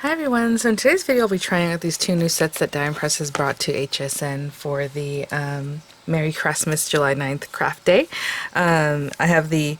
Hi everyone, so in today's video I'll be trying out these two new sets that Die Press has brought to HSN for the Merry Christmas July 9th craft day. I have the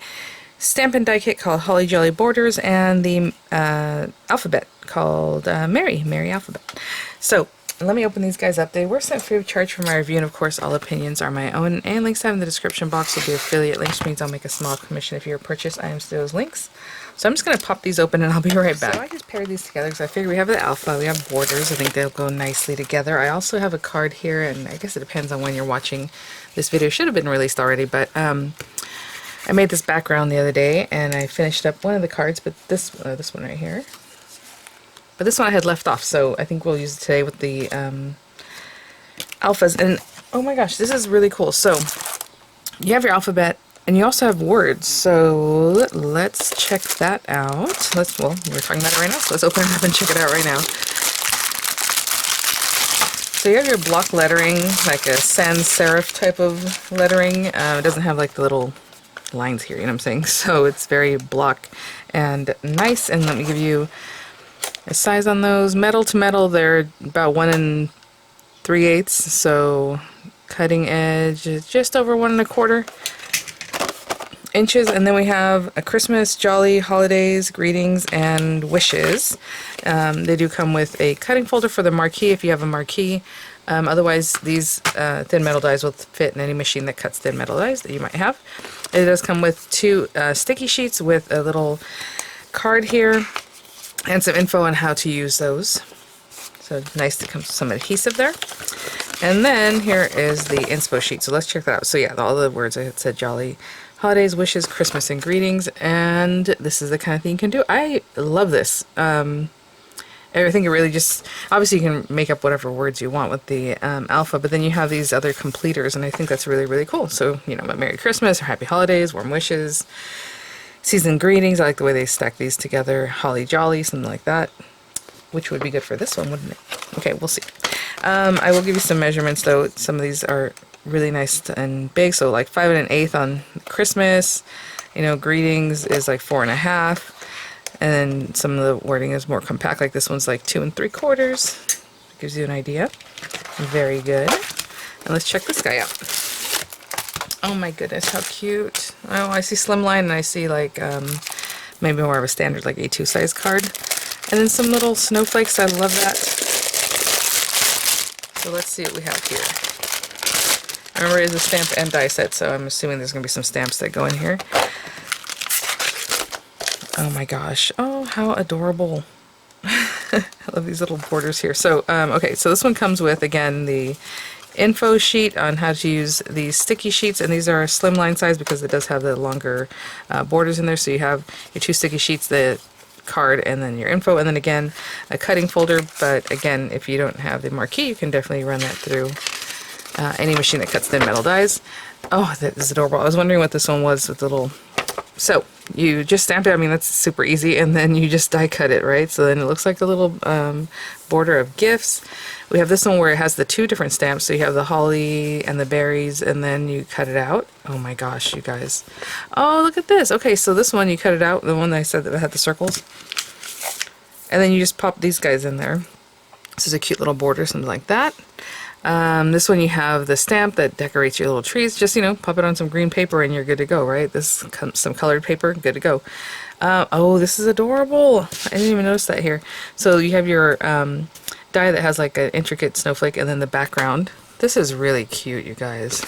stamp and die kit called Holly Jolly Borders and the alphabet called Merry Alphabet. So let me open these guys up. They were sent free of charge for my review, and of course all opinions are my own, and links I have in the description box will be affiliate links, which means I'll make a small commission if you purchase items to those links. So I'm just going to pop these open and I'll be right back. So I just paired these together because I figure we have the alpha, we have borders, I think they'll go nicely together. I also have a card here, and I guess it depends on when you're watching this video. It should have been released already, but I made this background the other day and I finished up one of the cards, but this one right here. But this one I had left off, so I think we'll use it today with the alphas. And oh my gosh, this is really cool. So you have your alphabet, and you also have words, so let's check that out. Well, we're talking about it right now, so let's open it up and check it out right now. So you have your block lettering, like a sans serif type of lettering. It doesn't have like the little lines here, you know what I'm saying? So it's very block and nice. And let me give you a size on those. Metal to metal, they're about 1 3/8, so cutting edge is just over 1 1/4 inches. And then we have a Christmas, jolly, holidays, greetings, and wishes. They do come with a cutting folder for the marquee if you have a marquee. Otherwise, these thin metal dies will fit in any machine that cuts thin metal dies that you might have. It does come with 2 sticky sheets with a little card here and some info on how to use those. So nice to come with some adhesive there. And then here is the inspo sheet. So let's check that out. So yeah, all the words I had said: jolly, holidays, wishes, Christmas, and greetings. And this is the kind of thing you can do. I love this. I think it really just, obviously you can make up whatever words you want with the alpha, but then you have these other completers, and I think that's really, really cool. So, you know, Merry Christmas, or Happy Holidays, Warm Wishes, Season Greetings. I like the way they stack these together. Holly Jolly, something like that, which would be good for this one, wouldn't it? Okay, we'll see. I will give you some measurements, though. Some of these are really nice and big, so like 5 1/8 on Christmas. You know, greetings is like 4 1/2, and then some of the wording is more compact, like this one's like 2 3/4. Gives you an idea. Very good. And let's check this guy out. Oh my goodness, how cute. Oh, I see slimline, and I see like maybe more of a standard like A2 size card, and then some little snowflakes. I love that. So let's see what we have here. Remember, it is a stamp and die set, so I'm assuming there's going to be some stamps that go in here. Oh my gosh. Oh, how adorable. I love these little borders here. So, okay, so this one comes with, again, the info sheet on how to use these sticky sheets, and these are a slimline size because it does have the longer borders in there. So you have your 2 sticky sheets, the card, and then your info, and then again a cutting folder. But again, if you don't have the marquee, you can definitely run that through any machine that cuts thin metal dies. Oh, that is adorable. I was wondering what this one was with the little... So you just stamp it. I mean, that's super easy, and then you just die cut it, right? So then it looks like a little border of gifts. We have this one where it has the 2 different stamps. So you have the holly and the berries, and then you cut it out. Oh my gosh, you guys. Oh, look at this. Okay, so this one you cut it out, the one that I said that had the circles. And then you just pop these guys in there. This is a cute little border, something like that. This one you have the stamp that decorates your little trees. Just, you know, pop it on some green paper and you're good to go, right? This comes some colored paper, good to go. Oh, this is adorable. I didn't even notice that here. So you have your die that has like an intricate snowflake, and then the background. This is really cute, you guys.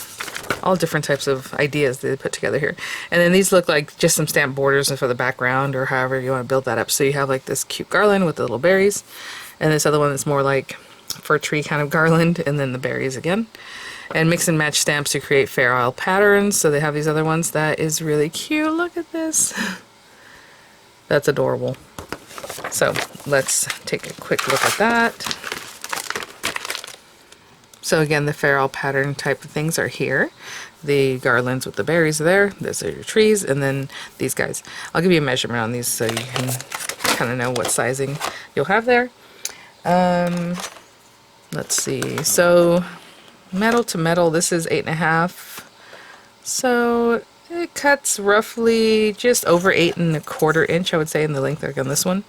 All different types of ideas that they put together here. And then these look like just some stamp borders for the background, or however you want to build that up. So you have like this cute garland with the little berries, and this other one that's more like fir tree kind of garland, and then the berries again. And mix and match stamps to create fair isle patterns. So they have these other ones. That is really cute. Look at this. That's adorable. So let's take a quick look at that. So again, the fair isle pattern type of things are here. The garlands with the berries are there. Those are your trees, and then these guys. I'll give you a measurement on these so you can kind of know what sizing you'll have there. Let's see. So metal to metal, this is 8 1/2. So It cuts roughly just over 8¼ inch, I would say, in the length like on this one.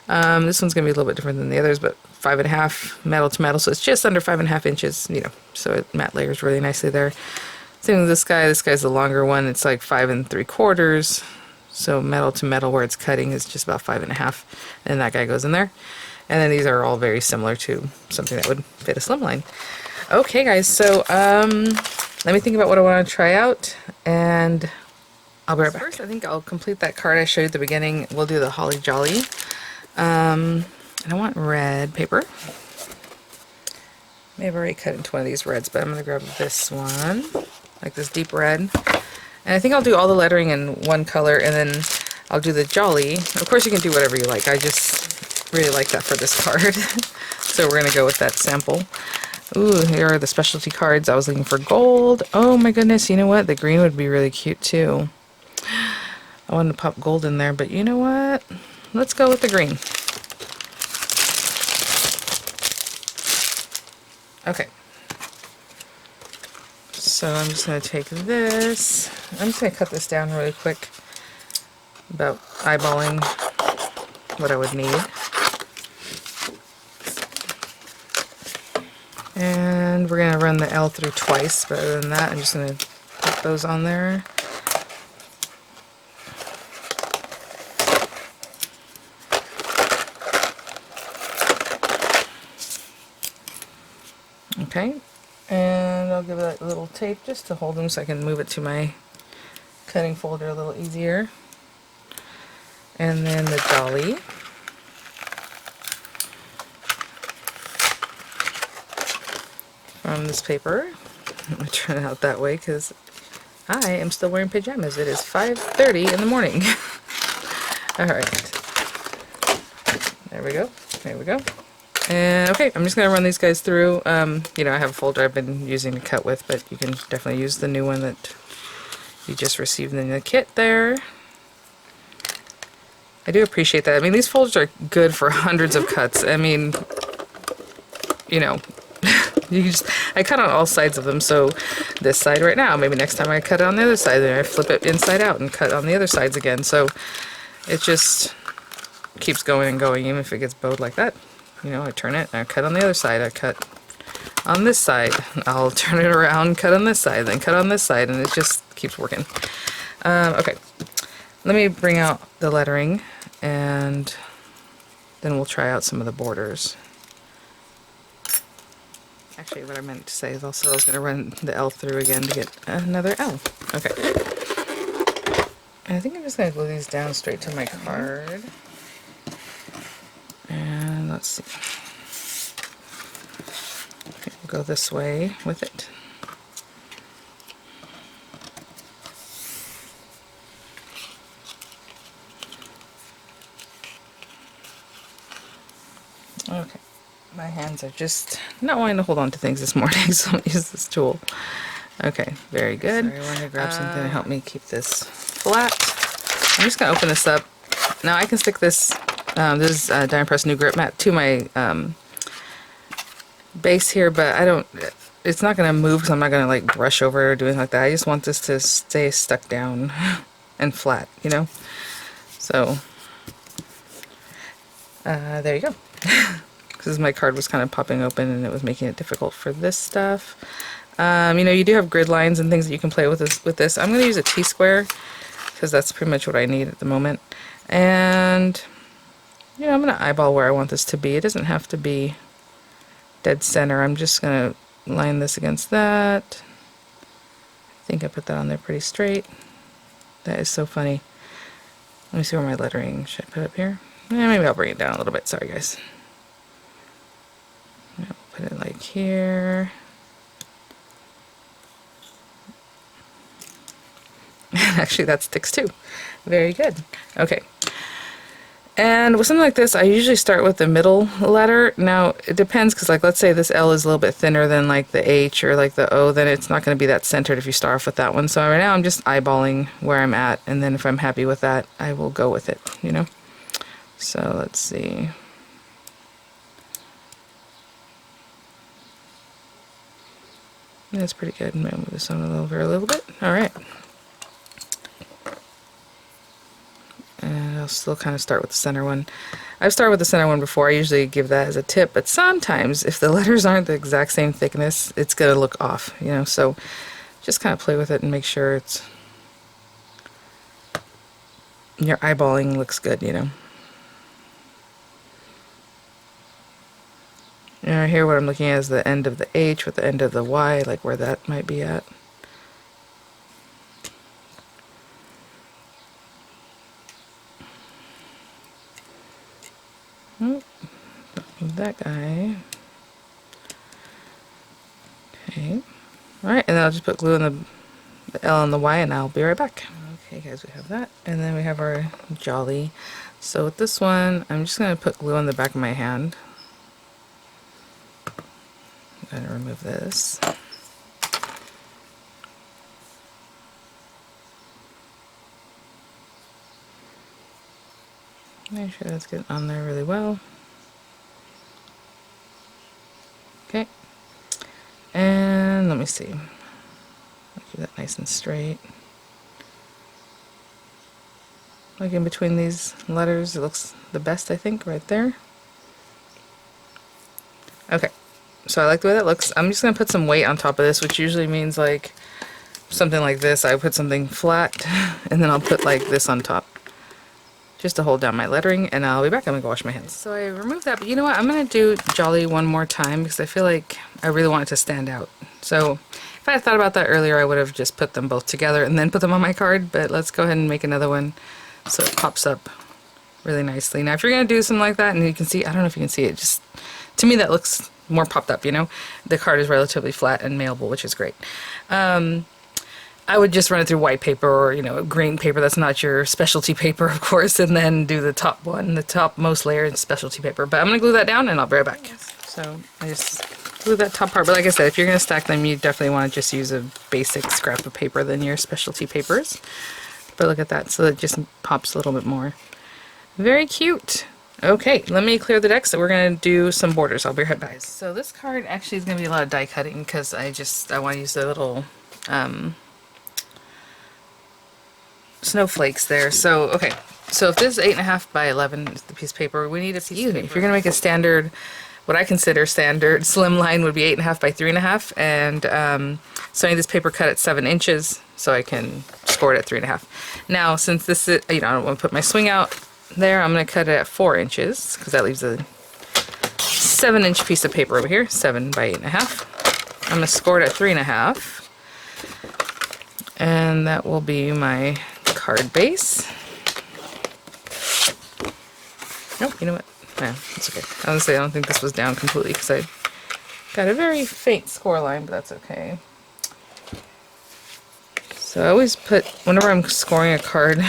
This one's gonna be a little bit different than the others, but 5.5 metal to metal, so it's just under 5.5 inches, you know, so it matte layers really nicely there. Same with this guy. This guy's the longer one. It's like 5.75. So metal to metal where it's cutting is just about 5.5, and that guy goes in there. And then these are all very similar to something that would fit a slimline. Okay, guys, so let me think about what I want to try out, and I'll be right back. First, I think I'll complete that card I showed you at the beginning. We'll do the Holly Jolly. And I want red paper. Maybe I've already cut into one of these reds, but I'm going to grab this one, like this deep red. And I think I'll do all the lettering in one color, and then I'll do the Jolly. Of course, you can do whatever you like. I just really like that for this card. So we're going to go with that sample. Ooh, here are the specialty cards. I was looking for gold. Oh my goodness, you know what? The green would be really cute too. I wanted to pop gold in there, but you know what? Let's go with the green. Okay. So I'm just going to take this. I'm just going to cut this down really quick. About eyeballing what I would need. And we're going to run the L through twice, but other than that, I'm just going to put those on there. Okay, and I'll give it a little tape just to hold them so I can move it to my cutting folder a little easier. And then the Jolly. From this paper. I'm going to turn it out that way because I am still wearing pajamas. It is 5:30 in the morning. Alright. There we go. There we go. And okay, I'm just going to run these guys through. You know, I have a folder I've been using to cut with, but you can definitely use the new one that you just received in the kit there. I do appreciate that. I mean, these folders are good for hundreds of cuts. I mean, you know, I cut on all sides of them, so this side right now, maybe next time I cut it on the other side, then I flip it inside out and cut on the other sides again, so it just keeps going and going, even if it gets bowed like that. You know, I turn it, and I cut on the other side, I cut on this side, I'll turn it around, cut on this side, then cut on this side, and it just keeps working. Okay, let me bring out the lettering, and then we'll try out some of the borders. Actually, what I meant to say is also I was going to run the L through again to get another L. Okay. And I think I'm just going to glue these down straight to my card. And let's see. Okay, we'll go this way with it. Okay. My hands are just not wanting to hold on to things this morning, so I'm going to use this tool. Okay, very good. Sorry, I wanted to grab something to help me keep this flat. I'm just going to open this up. Now I can stick this, this is Diamond Press New Grip Mat, to my base here, but it's not going to move because I'm not going to like brush over it or do anything like that. I just want this to stay stuck down and flat, you know? So, there you go. Because my card was kind of popping open and it was making it difficult for this stuff. You know, you do have grid lines and things that you can play with this. I'm going to use a T-square because that's pretty much what I need at the moment. And, you know, I'm going to eyeball where I want this to be. It doesn't have to be dead center. I'm just going to line this against that. I think I put that on there pretty straight. That is so funny. Let me see where my lettering, should I put up here? Yeah, maybe I'll bring it down a little bit. Sorry, guys. I'll put it like here. Actually, that sticks too. Very good. Okay. And with something like this, I usually start with the middle letter. Now, it depends, because like, let's say this L is a little bit thinner than like the H or like the O, then it's not going to be that centered if you start off with that one. So right now I'm just eyeballing where I'm at, and then if I'm happy with that, I will go with it, you know? So let's see. That's pretty good. I'm going to move this on over a little bit. Alright. and I'll still kind of start with the center one. I've started with the center one before. I usually give that as a tip, but sometimes if the letters aren't the exact same thickness, it's going to look off, you know, so just kind of play with it and make sure it's your eyeballing looks good, you know. And right here, what I'm looking at is the end of the H with the end of the Y, like where that might be at. Oh, that guy. Okay. Alright, and then I'll just put glue in the L and the Y, and I'll be right back. Okay guys, we have that. And then we have our jolly. So with this one, I'm just going to put glue on the back of my hand. I'm going to remove this. Make sure that's getting on there really well. Okay. And let me see. Keep that nice and straight. Like in between these letters, it looks the best, I think, right there. Okay. So I like the way that looks. I'm just going to put some weight on top of this, which usually means like something like this. I put something flat, and then I'll put like this on top, just to hold down my lettering, and I'll be back. I'm going to go wash my hands. So I removed that, but you know what? I'm going to do jolly one more time because I feel like I really want it to stand out. So if I had thought about that earlier, I would have just put them both together and then put them on my card, but let's go ahead and make another one so it pops up really nicely. Now if you're going to do something like that, and you can see, I don't know if you can see it, just to me that looks more popped up, you know? The card is relatively flat and mailable, which is great. I would just run it through white paper or, you know, green paper. That's not your specialty paper, of course, and then do the top one, the topmost layer in specialty paper. But I'm going to glue that down and I'll be right back. So I just glue that top part. But like I said, if you're going to stack them, you definitely want to just use a basic scrap of paper than your specialty papers. But look at that. So it just pops a little bit more. Very cute. Okay, let me clear the deck, so we're going to do some borders. I'll be right back. So this card actually is going to be a lot of die cutting because I want to use the little snowflakes there. So, okay, so if this is 8.5 by 11 is the piece of paper, we need a piece of paper. If you're going to make a standard, what I consider standard slimline would be 8.5 by 3.5, and so I need this paper cut at 7 inches so I can score it at 3.5. Now, since this is, you know, I don't want to put my swing out there, I'm going to cut it at 4 inches because that leaves a 7-inch piece of paper over here, 7 by 8.5. I'm going to score it at 3.5, and that will be my card base. Nope, you know what? No, it's okay. I was gonna say I don't think this was down completely because I got a very faint score line, but that's okay. So I always put, whenever I'm scoring a card,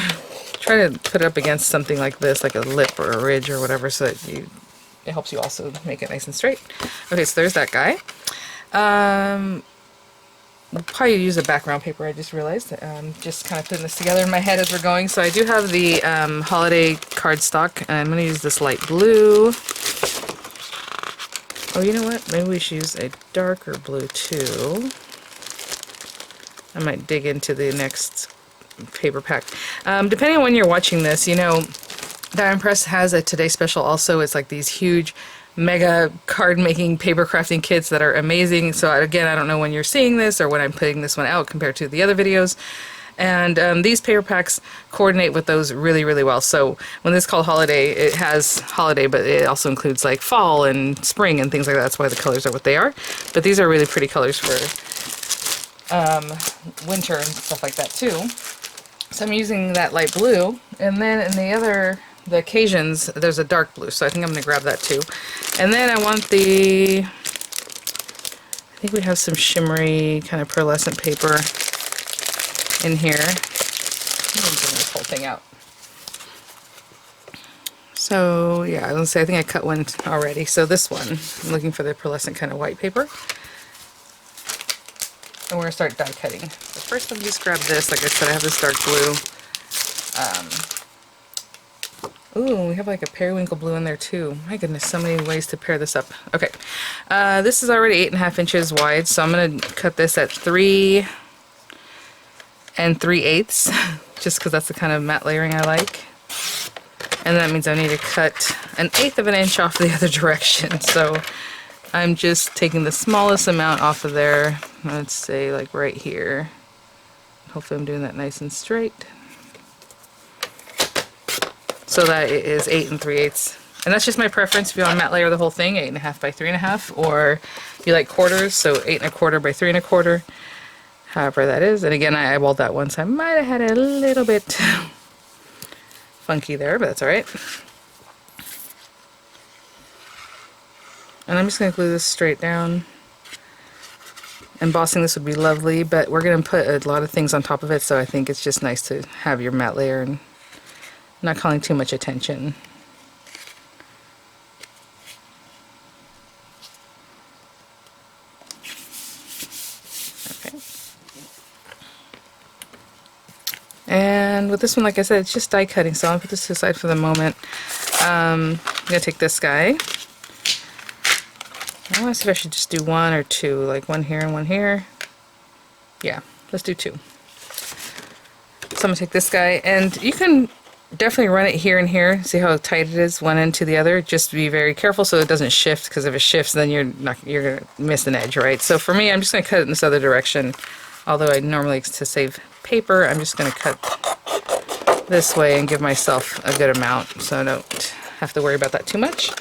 try to put it up against something like this, like a lip or a ridge or whatever, so that it helps you also make it nice and straight. Okay, so there's that guy. We'll probably use a background paper, I just realized. Just kind of putting this together in my head as we're going. So I do have the holiday cardstock, and I'm going to use this light blue. Oh, you know what? Maybe we should use a darker blue too. I might dig into the next paper pack. Depending on when you're watching this, you know, Diamond Press has a Today Special also. It's like these huge mega card making paper crafting kits that are amazing. So again, I don't know when you're seeing this or when I'm putting this one out compared to the other videos. And these paper packs coordinate with those really, really well. So when this is called holiday, it has holiday, but it also includes like fall and spring and things like that. That's why the colors are what they are. But these are really pretty colors for winter and stuff like that too. So I'm using that light blue, and then in the occasions, there's a dark blue, so I think I'm going to grab that too. And then I want I think we have some shimmery kind of pearlescent paper in here. I'm going to bring this whole thing out. So yeah, I was going to say, I think I cut one already. So this one, I'm looking for the pearlescent kind of white paper. And we're going to start die cutting. So first let me just grab this. Like I said, I have this dark blue. Ooh, we have like a periwinkle blue in there too. My goodness, so many ways to pair this up. Okay, this is already 8.5 inches wide, so I'm going to cut this at 3 3/8, just because that's the kind of matte layering I like. and that means I need to cut 1/8 of an inch off the other direction. So I'm just taking the smallest amount off of there, let's say like right here. Hopefully I'm doing that nice and straight. So that it is 8 3/8. And that's just my preference. If you want to matte layer the whole thing, 8.5 by 3.5, or if you like quarters, so 8 1/4 by 3 1/4, however that is. And again, I eyeballed that one, so I might have had it a little bit funky there, but that's alright. And I'm just going to glue this straight down. Embossing this would be lovely, but we're going to put a lot of things on top of it, so I think it's just nice to have your matte layer and not calling too much attention. Okay. And with this one, like I said, it's just die cutting, so I'll put this to the side for the moment. I'm going to take this guy. I want to see if I should just do 1 or 2, like 1 here and 1 here. Yeah, let's do 2. So I'm going to take this guy, and you can definitely run it here and here. See how tight it is, one end to the other. Just be very careful so it doesn't shift, because if it shifts, then you're going to miss an edge, right? So for me, I'm just going to cut it in this other direction. Although I normally, to save paper, I'm just going to cut this way and give myself a good amount, so I don't have to worry about that too much.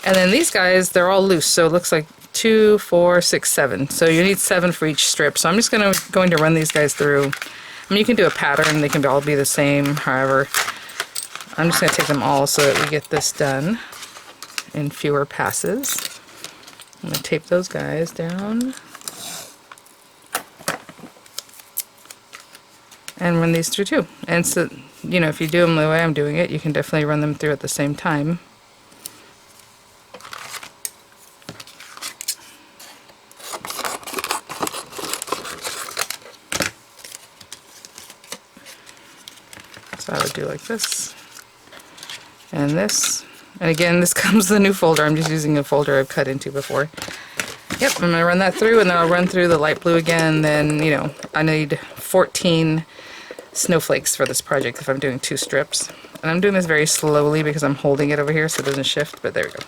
And then these guys, they're all loose, so it looks like 2, 4, 6, 7. So you need 7 for each strip. So I'm just going to run these guys through. I mean, you can do a pattern, they can all be the same, however. I'm just going to take them all so that we get this done in fewer passes. I'm going to tape those guys down. And run these through too. And so, you know, if you do them the way I'm doing it, you can definitely run them through at the same time. So I would do like this, and this. And again, this comes with a new folder. I'm just using a folder I've cut into before. Yep, I'm going to run that through, and then I'll run through the light blue again. Then, you know, I need 14 snowflakes for this project if I'm doing 2 strips. And I'm doing this very slowly because I'm holding it over here so it doesn't shift, but there we go.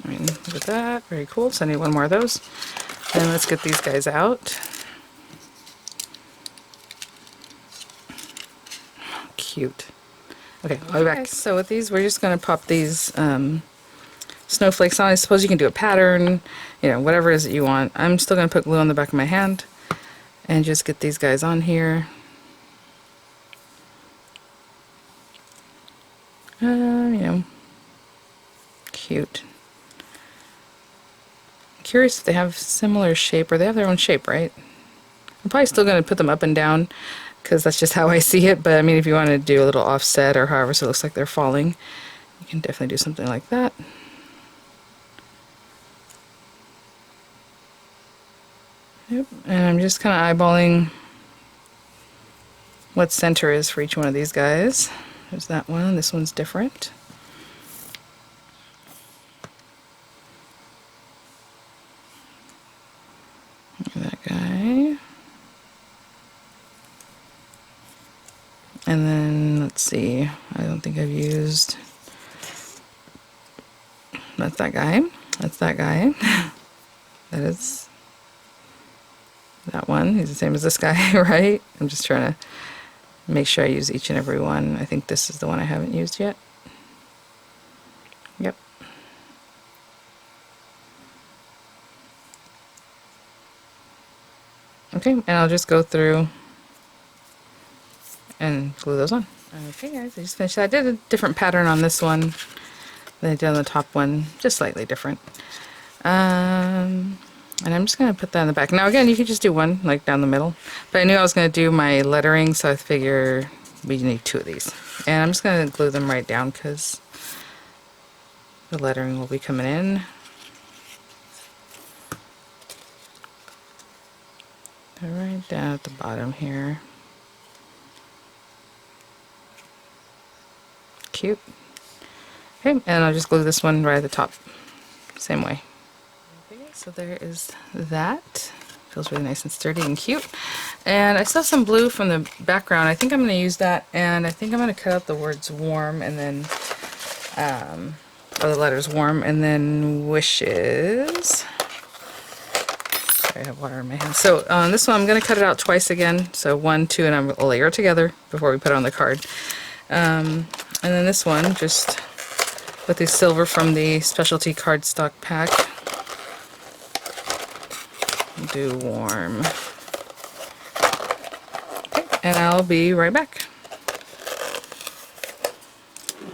I mean, look at that, very cool. So I need 1 more of those. And let's get these guys out. Cute. Okay, I'll be back. So with these, we're just going to pop these snowflakes on. I suppose you can do a pattern, you know, whatever it is that you want. I'm still going to put glue on the back of my hand and just get these guys on here. You know, cute. Curious if they have similar shape, or they have their own shape, right? I'm probably still going to put them up and down because that's just how I see it, but I mean, if you want to do a little offset or however so it looks like they're falling, you can definitely do something like that. Yep, and I'm just kind of eyeballing what center is for each one of these guys. There's that one, this one's different. That guy. And then, let's see, I don't think I've used, that's that guy, that's that guy, that is that one, he's the same as this guy, right? I'm just trying to make sure I use each and every one. I think this is the one I haven't used yet. Yep. Okay, and I'll just go through and glue those on. Okay guys, I just finished that. I did a different pattern on this one than I did on the top one, just slightly different. And I'm just going to put that in the back. Now again, you could just do one, like down the middle, but I knew I was going to do my lettering, so I figure we need 2 of these. And I'm just going to glue them right down because the lettering will be coming in. They're right down at the bottom here. Cute. Okay, and I'll just glue this one right at the top, same way. Okay, so there is that. Feels really nice and sturdy and cute. And I still have some blue from the background. I think I'm going to use that, and I think I'm going to cut out the words warm and then, or the letters warm, and then wishes. Sorry, I have water in my hand. So on this one, I'm going to cut it out twice again. So 1, 2, and I'm going to layer it together before we put it on the card. And then this one, just with the silver from the specialty cardstock pack. Do warm. Okay, and I'll be right back.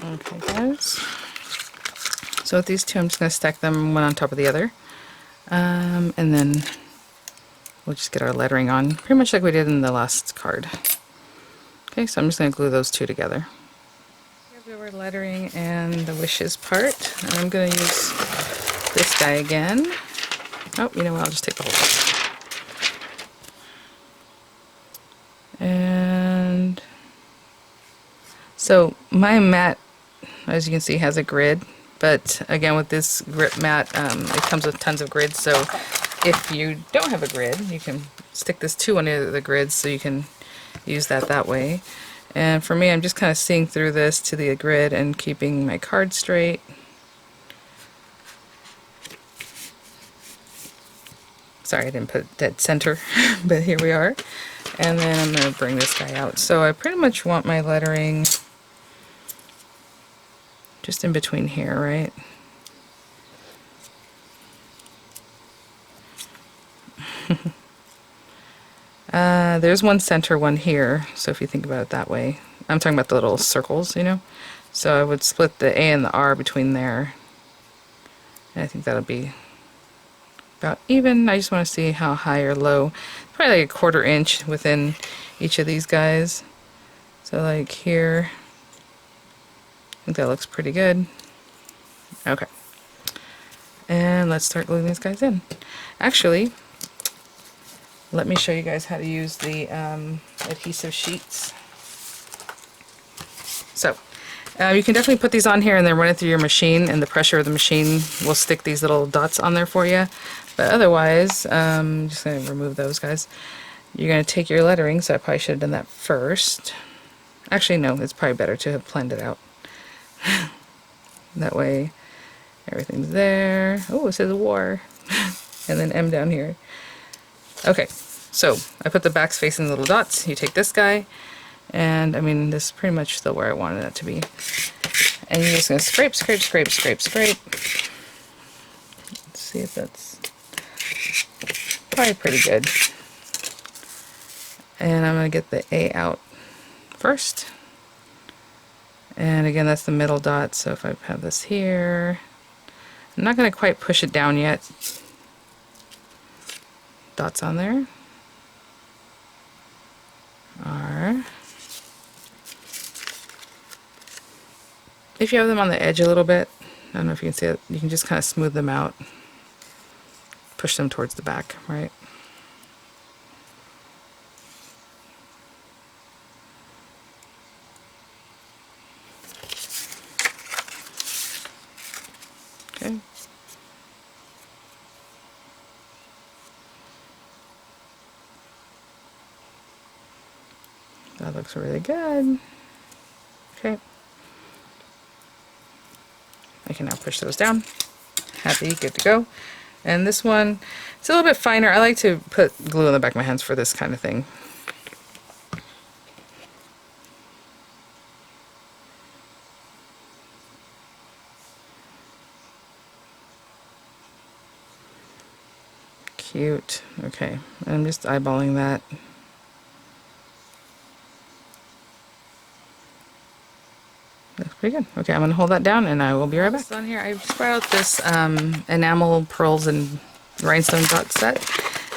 Okay, guys. So with these two, I'm just going to stack them one on top of the other. And then we'll just get our lettering on, pretty much like we did in the last card. Okay, so I'm just going to glue those two together. Here we have our lettering and the wishes part. And I'm going to use this guy again. Oh, you know what, I'll just take the whole thing. And so my mat, as you can see, has a grid, but again with this grip mat, it comes with tons of grids, so if you don't have a grid, you can stick this to one of the grids so you can use that way. And for me, I'm just kind of seeing through this to the grid and keeping my card straight. Sorry, I didn't put dead center, but here we are. And then I'm going to bring this guy out. So I pretty much want my lettering just in between here, right? There's one center, one here, so if you think about it that way. I'm talking about the little circles, you know? So I would split the A and the R between there. And I think that'll be about even. I just want to see how high or low. Probably like a 1/4 inch within each of these guys. So like here, I think that looks pretty good. Okay. And let's start gluing these guys in. Actually, let me show you guys how to use the adhesive sheets. So, you can definitely put these on here and then run it through your machine, and the pressure of the machine will stick these little dots on there for you. But otherwise, I'm just going to remove those guys. You're going to take your lettering, so I probably should have done that first. Actually, no, it's probably better to have planned it out. That way, everything's there. Oh, it says war. And then M down here. Okay, so I put the backs facing the little dots. You take this guy, and I mean, this is pretty much still where I wanted it to be. And you're just going to scrape, scrape, scrape, scrape, scrape. Let's see if that's probably pretty good. And I'm going to get the A out first. And again, that's the middle dot, so if I have this here, I'm not going to quite push it down yet. Dots on there. R. If you have them on the edge a little bit, I don't know if you can see it, you can just kind of smooth them out. Push them towards the back, right? Okay. That looks really good. Okay. I can now push those down. Happy, good to go. And this one, it's a little bit finer. I like to put glue on the back of my hands for this kind of thing. Cute. Okay, I'm just eyeballing that. That's pretty good. Okay, I'm going to hold that down and I will be right back. On here, I just brought out this enamel pearls and rhinestone dot set.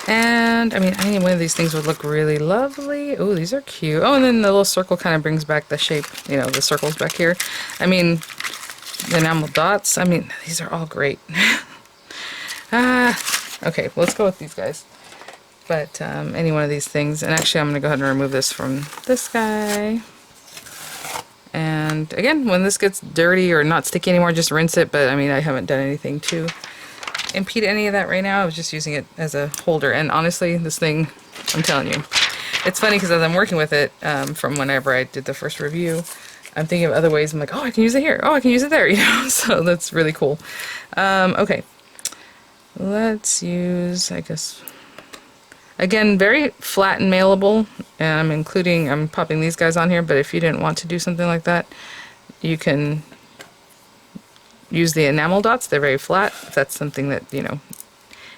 And I mean, any one of these things would look really lovely. Oh, these are cute. Oh, and then the little circle kind of brings back the shape, you know, the circles back here. I mean, the enamel dots, I mean, these are all great. Okay, well, let's go with these guys. But any one of these things, and actually I'm going to go ahead and remove this from this guy. And again, when this gets dirty or not sticky anymore, just rinse it. But I mean, I haven't done anything to impede any of that right now. I was just using it as a holder. And honestly, this thing, I'm telling you, it's funny because as I'm working with it, from whenever I did the first review, I'm thinking of other ways. I'm like, oh, I can use it here. Oh, I can use it there. You know, so that's really cool. Okay, let's use, I guess, again, very flat and mailable. And I'm popping these guys on here, but if you didn't want to do something like that, you can use the enamel dots. They're very flat, if that's something that, you know,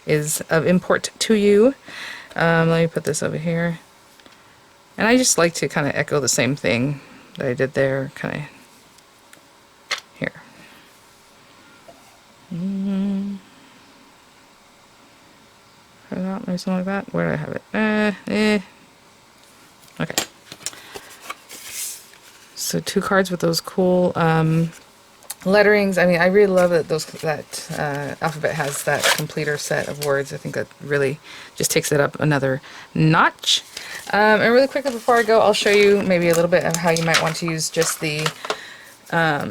is of import to you. Let me put this over here. And I just like to kind of echo the same thing that I did there, kind of here. Maybe something like that. Where did I have it? Okay. So 2 cards with those cool letterings. I mean, I really love that alphabet has that completer set of words. I think that really just takes it up another notch. And really quickly before I go, I'll show you maybe a little bit of how you might want to use just the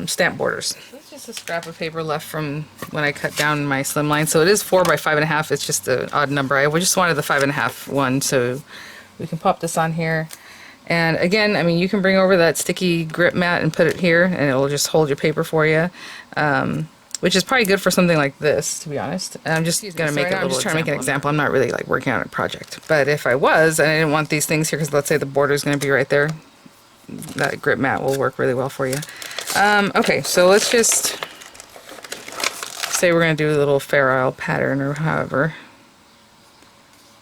stamp borders. This is just a scrap of paper left from when I cut down my slimline. So it is 4 by 5.5. It's just an odd number. I just wanted the 5.5 one, so we can pop this on here. And again, I mean, you can bring over that sticky grip mat and put it here, and it'll just hold your paper for you, which is probably good for something like this, to be honest. And I'm just going to make I'm just trying to make an example. I'm not really like working on a project, but if I was, and I didn't want these things here, because let's say the border is going to be right there, that grip mat will work really well for you. Okay, so let's just say we're going to do a little Fair Isle pattern or however.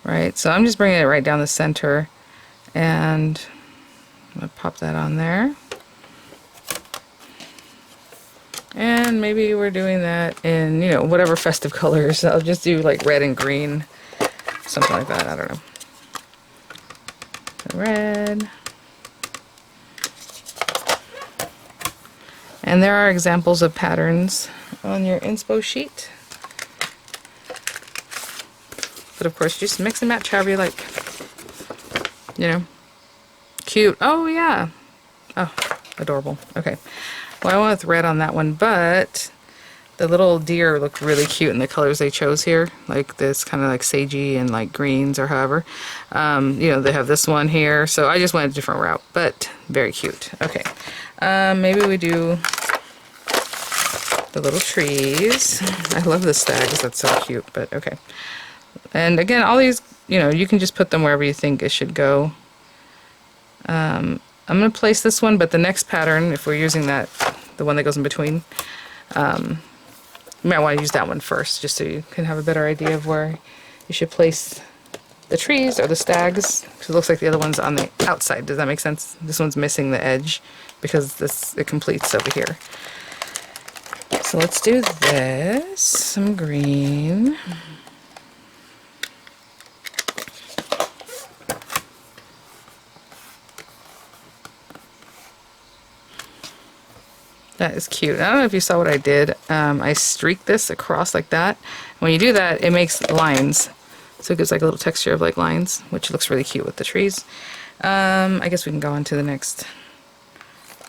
Right, so I'm just bringing it right down the center, and I'm going to pop that on there. And maybe we're doing that in, you know, whatever festive colors. I'll just do like red and green, something like that, I don't know. So red. And there are examples of patterns on your inspo sheet. But of course, just mix and match however you like. You know, cute. Oh yeah. Oh, adorable. Okay. Well, I went with red on that one, but the little deer looked really cute in the colors they chose here, like this kind of like sagey and like greens or however. You know, they have this one here, so I just went a different route, but very cute. Okay. Maybe we do the little trees. I love the stags. That's so cute, but okay. And again, all these, you know, you can just put them wherever you think it should go. I'm going to place this one, but the next pattern, if we're using that, the one that goes in between, you might want to use that one first, just so you can have a better idea of where you should place the trees or the stags, because it looks like the other one's on the outside. Does that make sense? This one's missing the edge because it completes over here. So let's do this, some green. That is cute. I don't know if you saw what I did. I streaked this across like that. When you do that, it makes lines. So it gives like a little texture of like lines, which looks really cute with the trees. I guess we can go on to the next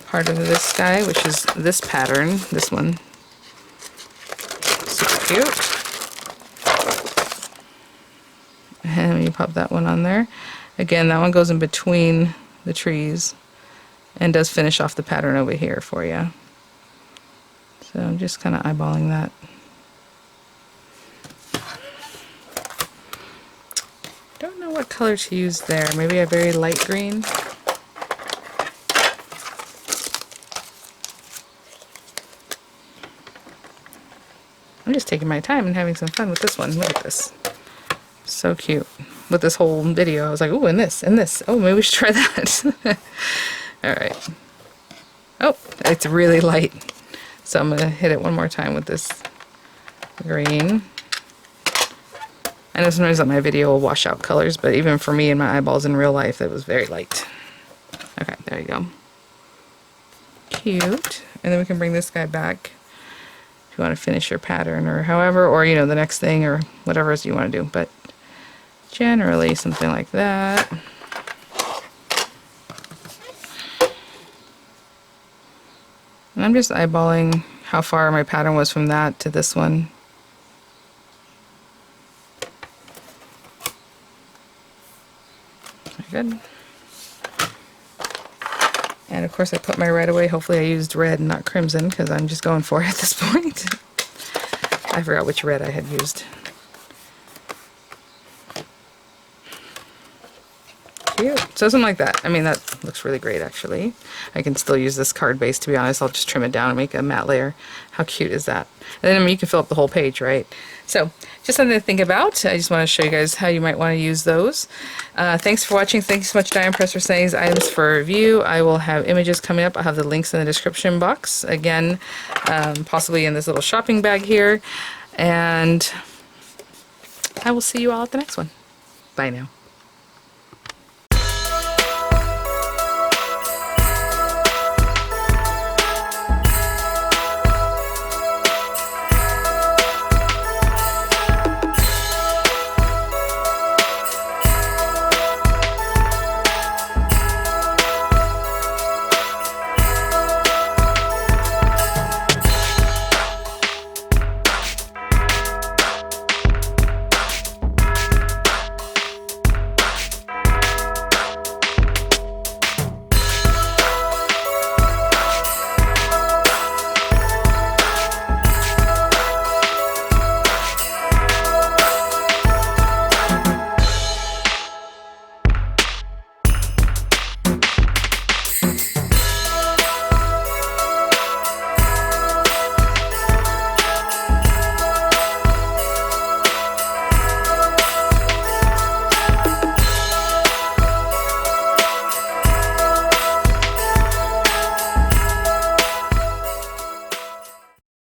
part of this guy, which is this pattern, this one. Super cute. And you pop that one on there. Again, that one goes in between the trees and does finish off the pattern over here for you. So I'm just kind of eyeballing that. Don't know what color to use there. Maybe a very light green. I'm just taking my time and having some fun with this one. Look at this. So cute. With this whole video, I was like, ooh, and this, and this. Oh, maybe we should try that. Alright. Oh, it's really light. So I'm going to hit it one more time with this green. I know sometimes on my video will wash out colors, but even for me and my eyeballs in real life, it was very light. Okay, there you go. Cute. And then we can bring this guy back if you want to finish your pattern or however, or you know, the next thing or whatever else you want to do. But generally something like that. I'm just eyeballing how far my pattern was from that to this one. Very good. And of course I put my red away. Hopefully I used red and not crimson, because I'm just going for it at this point. I forgot which red I had used. Cute. So something like that. I mean, that looks really great, actually. I can still use this card base, to be honest. I'll just trim it down and make a matte layer. How cute is that? And then, I mean, you can fill up the whole page, right? So just something to think about. I just want to show you guys how you might want to use those. Thanks for watching. Thank you so much, Diane Press, for sending these items for review. I will have images coming up. I'll have the links in the description box. Again, possibly in this little shopping bag here. And I will see you all at the next one. Bye now.